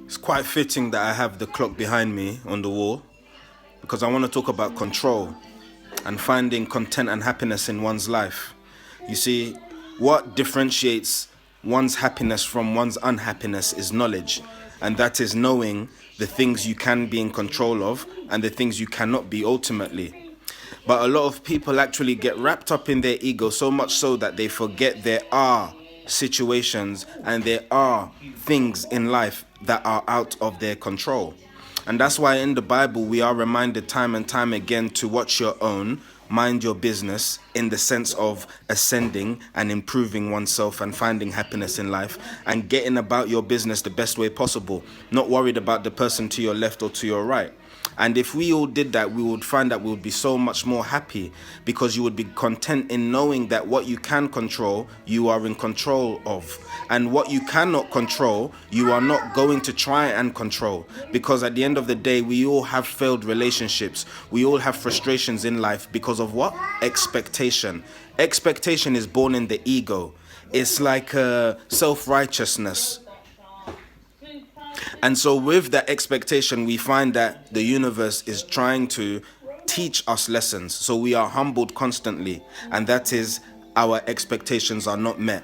It's quite fitting that I have the clock behind me on the wall because I want to talk about control and finding content and happiness in one's life. You see, what differentiates one's happiness from one's unhappiness is knowledge, and that is knowing the things you can be in control of and the things you cannot be ultimately. But a lot of people actually get wrapped up in their ego so much so that they forget there are situations and there are things in life that are out of their control. And that's why in the Bible we are reminded time and time again to watch your own, mind your business, in the sense of ascending and improving oneself and finding happiness in life and getting about your business the best way possible, not worried about the person to your left or to your right. And if we all did that, we would find that we would be so much more happy because you would be content in knowing that what you can control, you are in control of. And what you cannot control, you are not going to try and control. Because at the end of the day, we all have failed relationships. We all have frustrations in life because of what? Expectation. Expectation is born in the ego. It's like self-righteousness. And so with that expectation, we find that the universe is trying to teach us lessons. So we are humbled constantly, and that is our expectations are not met.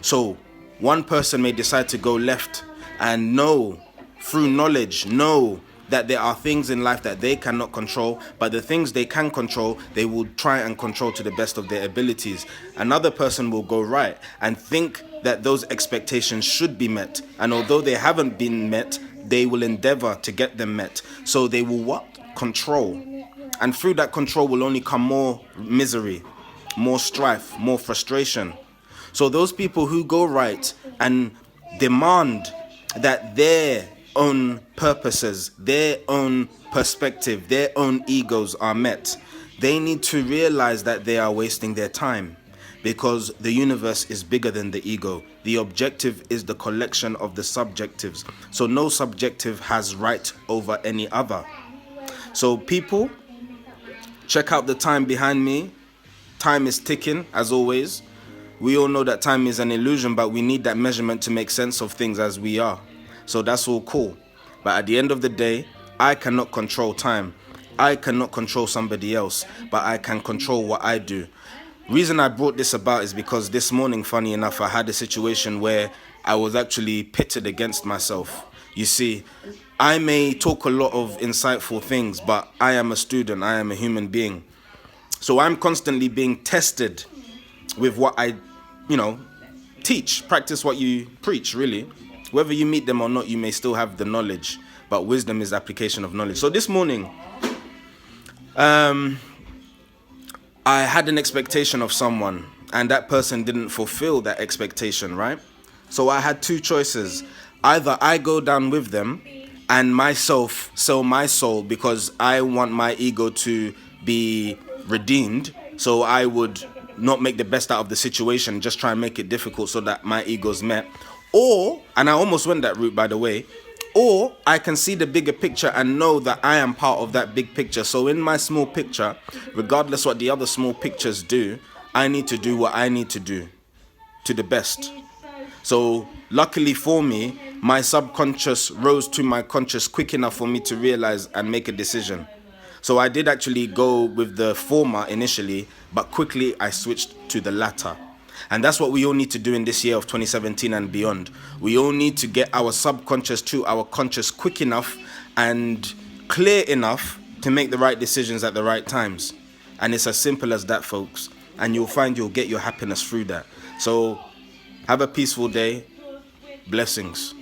So one person may decide to go left and know, through knowledge, know that there are things in life that they cannot control, but the things they can control, they will try and control to the best of their abilities. Another person will go right and think that those expectations should be met. And although they haven't been met, they will endeavor to get them met. So they will what? Control. And through that control will only come more misery, more strife, more frustration. So those people who go right and demand that their own purposes, their own perspective, their own egos are met, they need to realize that they are wasting their time. Because the universe is bigger than the ego. The objective is the collection of the subjectives. So no subjective has right over any other. So people, check out the time behind me. Time is ticking, as always. We all know that time is an illusion, but we need that measurement to make sense of things as we are. So that's all cool. But at the end of the day, I cannot control time. I cannot control somebody else, but I can control what I do. Reason I brought this about is because this morning, funny enough, I had a situation where I was actually pitted against myself. You see, I may talk a lot of insightful things, but I am a student, I am a human being. So I'm constantly being tested with what I, teach, practice what you preach, really. Whether you meet them or not, you may still have the knowledge, but wisdom is application of knowledge. So this morning, I had an expectation of someone, and that person didn't fulfill that expectation, right? So I had two choices. Either I go down with them and myself sell my soul because I want my ego to be redeemed. So I would not make the best out of the situation, just try and make it difficult so that my ego's met. Or, and I almost went that route, by the way, or I can see the bigger picture and know that I am part of that big picture. So in my small picture, regardless what the other small pictures do, I need to do what I need to do to the best. So luckily for me, my subconscious rose to my conscious quick enough for me to realize and make a decision. So I did actually go with the former initially, but quickly I switched to the latter. And that's what we all need to do in this year of 2017 and beyond. We all need to get our subconscious to our conscious quick enough and clear enough to make the right decisions at the right times. And it's as simple as that, folks. And you'll find you'll get your happiness through that. So have a peaceful day. Blessings.